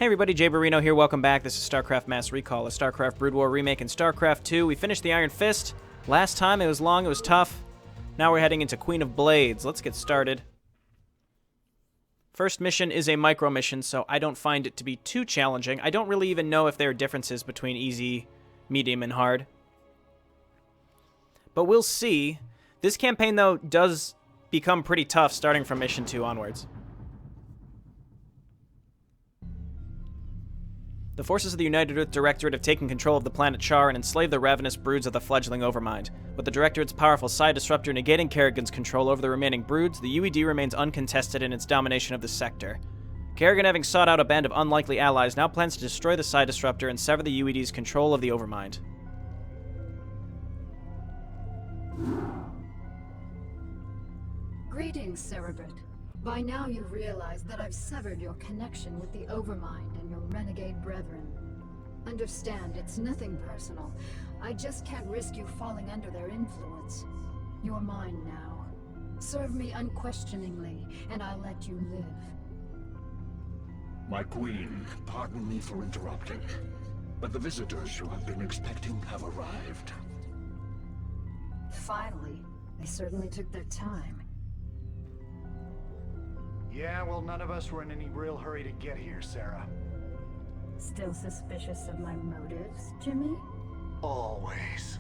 Hey everybody, Jay Barrino here, welcome back. This is StarCraft Mass Recall, a StarCraft Brood War remake in StarCraft 2. We finished the Iron Fist. Last time it was long, it was tough. Now we're heading into Queen of Blades. Let's get started. First mission is a micro mission, so I don't find it to be too challenging. I don't really even know if there are differences between easy, medium, and hard. But we'll see. This campaign, though, does become pretty tough starting from mission 2 onwards. The forces of the United Earth Directorate have taken control of the planet Char and enslaved the ravenous broods of the fledgling Overmind. With the Directorate's powerful psi disruptor negating Kerrigan's control over the remaining broods, the UED remains uncontested in its domination of the sector. Kerrigan, having sought out a band of unlikely allies, now plans to destroy the psi disruptor and sever the UED's control of the Overmind. Greetings, Cerebrit. By now you've realized that I've severed your connection with the Overmind and your renegade brethren. Understand, it's nothing personal. I just can't risk you falling under their influence. You're mine now. Serve me unquestioningly, and I'll let you live. My queen, pardon me for interrupting, but the visitors you have been expecting have arrived. Finally, they certainly took their time. Yeah, well, none of us were in any real hurry to get here, Sarah. Still suspicious of my motives, Jimmy? Always.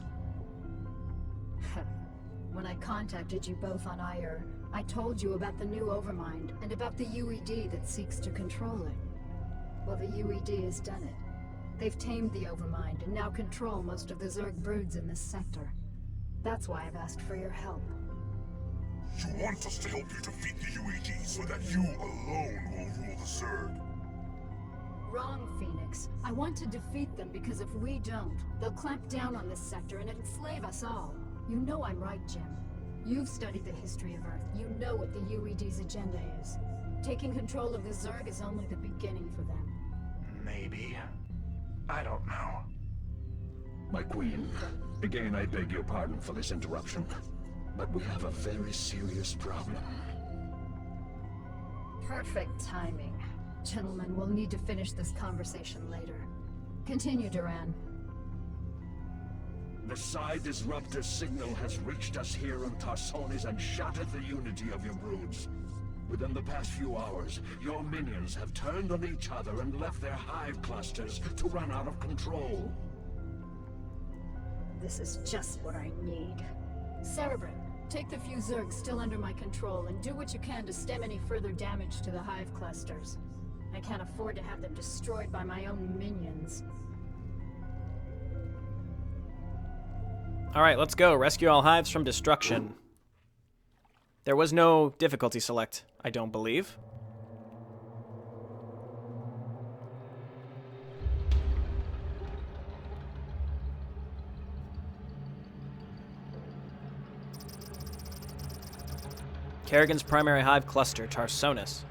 When I contacted you both on Ire, I told you about the new Overmind and about the UED that seeks to control it. Well, the UED has done it. They've tamed the Overmind and now control most of the Zerg broods in this sector. That's why I've asked for your help. You want us to help you defeat the UED so that you alone will rule the Zerg? Wrong, Phoenix. I want to defeat them because if we don't, they'll clamp down on this sector and enslave us all. You know I'm right, Jim. You've studied the history of Earth. You know what the UED's agenda is. Taking control of the Zerg is only the beginning for them. Maybe. I don't know. My queen, again I beg your pardon for this interruption, but we have a very serious problem. Perfect timing. Gentlemen, we'll need to finish this conversation later. Continue, Duran. The psi disruptor signal has reached us here on Tarsonis and shattered the unity of your broods. Within the past few hours, your minions have turned on each other and left their hive clusters to run out of control. This is just what I need. Cerebrin, take the few Zergs still under my control and do what you can to stem any further damage to the hive clusters. I can't afford to have them destroyed by my own minions. Alright, let's go. Rescue all hives from destruction. There was no difficulty select, I don't believe. Kerrigan's primary hive cluster, Tarsonis.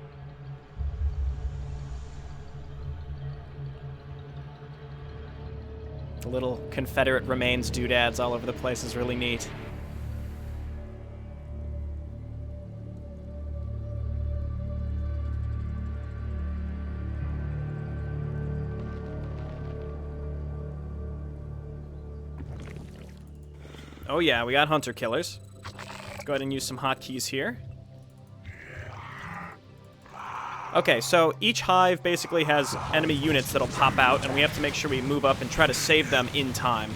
The little Confederate remains doodads all over the place is really neat. Oh yeah, we got hunter killers. Let's go ahead and use some hotkeys here. Okay, so each hive basically has enemy units that'll pop out, and we have to make sure we move up and try to save them in time.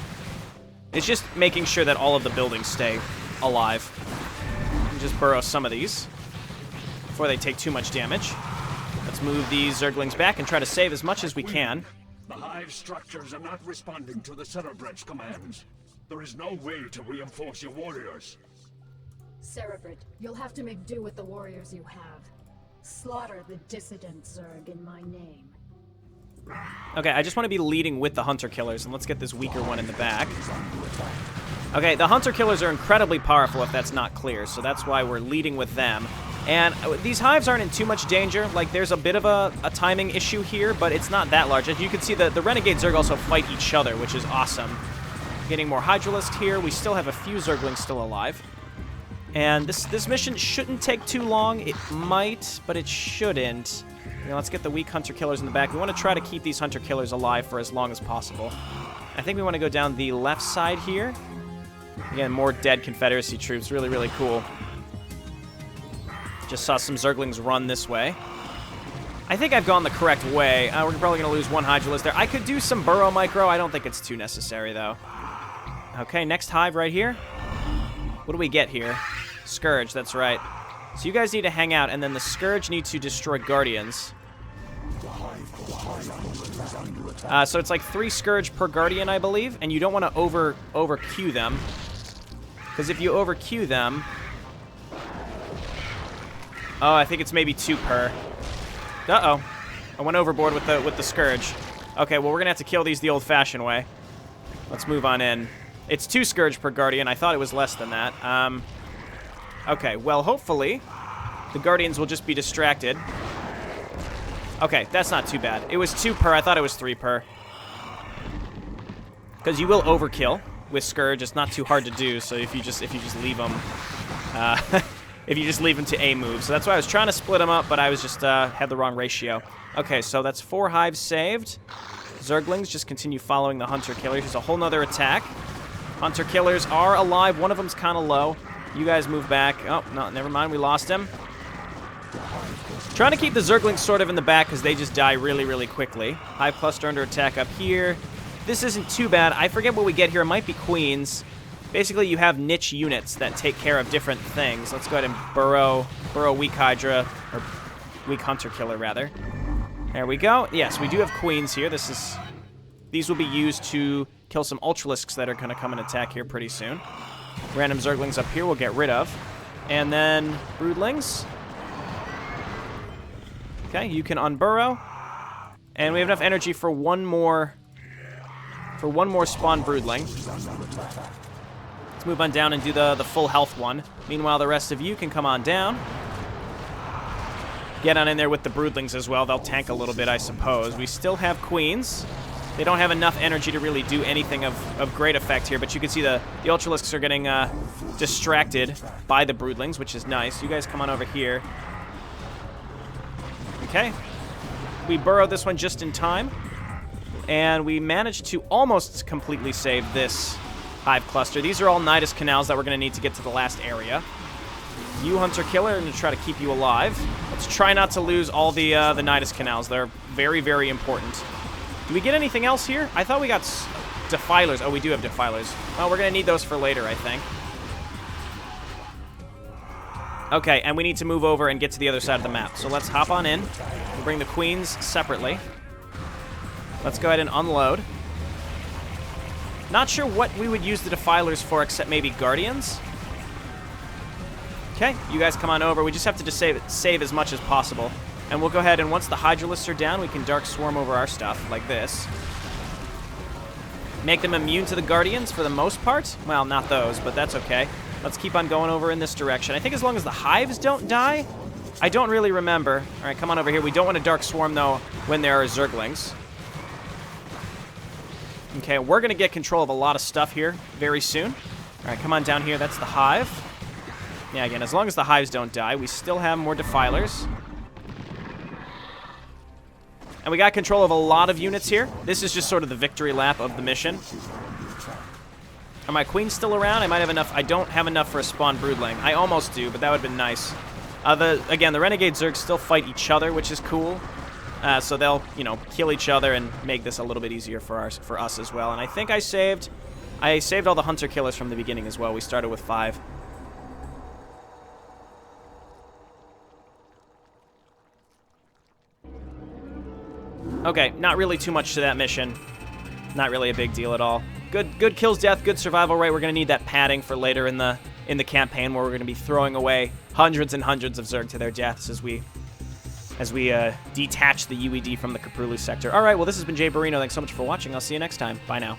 It's just making sure that all of the buildings stay alive. And just burrow some of these before they take too much damage. Let's move these Zerglings back and try to save as much as we can. The hive structures are not responding to the Cerebrit's commands. There is no way to reinforce your warriors. Cerebrit, you'll have to make do with the warriors you have. Slaughter the dissident Zerg in my name. Okay, I just want to be leading with the hunter killers, and let's get this weaker one in the back. Okay, the hunter killers are incredibly powerful if that's not clear, so that's why we're leading with them. And these hives aren't in too much danger. Like, there's a bit of a timing issue here, but it's not that large. As you can see, the renegade Zerg also fight each other, which is awesome. Getting more Hydralist here. We still have a few Zerglings still alive. And this mission shouldn't take too long. It might, but it shouldn't. Now let's get the weak hunter-killers in the back. We want to try to keep these hunter-killers alive for as long as possible. I think we want to go down the left side here. Again, more dead Confederacy troops. Really, really cool. Just saw some Zerglings run this way. I think I've gone the correct way. We're probably going to lose one Hydralisk there. I could do some Burrow Micro. I don't think it's too necessary, though. Okay, next Hive right here. What do we get here? Scourge, that's right. So you guys need to hang out, and then the Scourge need to destroy Guardians. So it's like 3 Scourge per Guardian, I believe, and you don't want to over-queue them. Because if you over-queue them... Oh, I think it's maybe 2 per. Uh-oh. I went overboard with the Scourge. Okay, well, we're going to have to kill these the old-fashioned way. Let's move on in. It's 2 Scourge per Guardian. I thought it was less than that. Okay, well, hopefully the Guardians will just be distracted. Okay, that's not too bad. It was 2 per. I thought it was 3 per. Because you will overkill with Scourge. It's not too hard to do, so if you just leave them... if you just leave them to A move. So that's why I was trying to split them up, but I was just had the wrong ratio. Okay, so that's 4 Hives saved. Zerglings just continue following the Hunter-Killers. There's a whole nother attack. Hunter-Killers are alive. One of them's kind of low. You guys move back. Oh, no, never mind. We lost him. Trying to keep the Zerglings sort of in the back because they just die really, really quickly. Hive Cluster under attack up here. This isn't too bad. I forget what we get here. It might be Queens. Basically, you have niche units that take care of different things. Let's go ahead and burrow weak Hydra, or weak Hunter-Killer, rather. There we go. Yes, we do have Queens here. These will be used to kill some Ultralisks that are going to come and attack here pretty soon. Random Zerglings up here we'll get rid of. And then Broodlings. Okay, you can unburrow. And we have enough energy for one more spawn Broodling. Let's move on down and do the full health one. Meanwhile, the rest of you can come on down. Get on in there with the Broodlings as well. They'll tank a little bit, I suppose. We still have Queens. They don't have enough energy to really do anything of great effect here, but you can see the Ultralisks are getting distracted by the Broodlings, which is nice. You guys come on over here. Okay. We burrowed this one just in time, and we managed to almost completely save this Hive Cluster. These are all Nidus Canals that we're going to need to get to the last area. You, Hunter-Killer, I'm going to try to keep you alive. Let's try not to lose all the Nidus Canals. They're very, very important. Do we get anything else here? I thought we got Defilers. Oh, we do have Defilers. Well, we're going to need those for later, I think. Okay, and we need to move over and get to the other side of the map. So let's hop on in. We'll bring the Queens separately. Let's go ahead and unload. Not sure what we would use the Defilers for, except maybe Guardians. Okay, you guys come on over. We just have to just save as much as possible. And we'll go ahead, and once the Hydralisks are down, we can Dark Swarm over our stuff, like this. Make them immune to the Guardians for the most part. Well, not those, but that's okay. Let's keep on going over in this direction. I think as long as the Hives don't die, I don't really remember. All right, come on over here. We don't want to Dark Swarm, though, when there are Zerglings. Okay, we're going to get control of a lot of stuff here very soon. All right, come on down here. That's the Hive. Yeah, again, as long as the Hives don't die, we still have more Defilers. And we got control of a lot of units here. This is just sort of the victory lap of the mission. Are my Queens still around? I might have enough. I don't have enough for a spawn Broodling. I almost do, but that would have been nice. Again, the Renegade Zergs still fight each other, which is cool. So they'll, kill each other and make this a little bit easier for us as well. And I think I saved all the Hunter-Killers from the beginning as well. We started with 5. Okay, not really too much to that mission. Not really a big deal at all. Good kills death, good survival rate. We're going to need that padding for later in the campaign, where we're going to be throwing away hundreds and hundreds of Zerg to their deaths as we detach the UED from the Caprulu sector. All right, well, this has been Jay Barino. Thanks so much for watching. I'll see you next time. Bye now.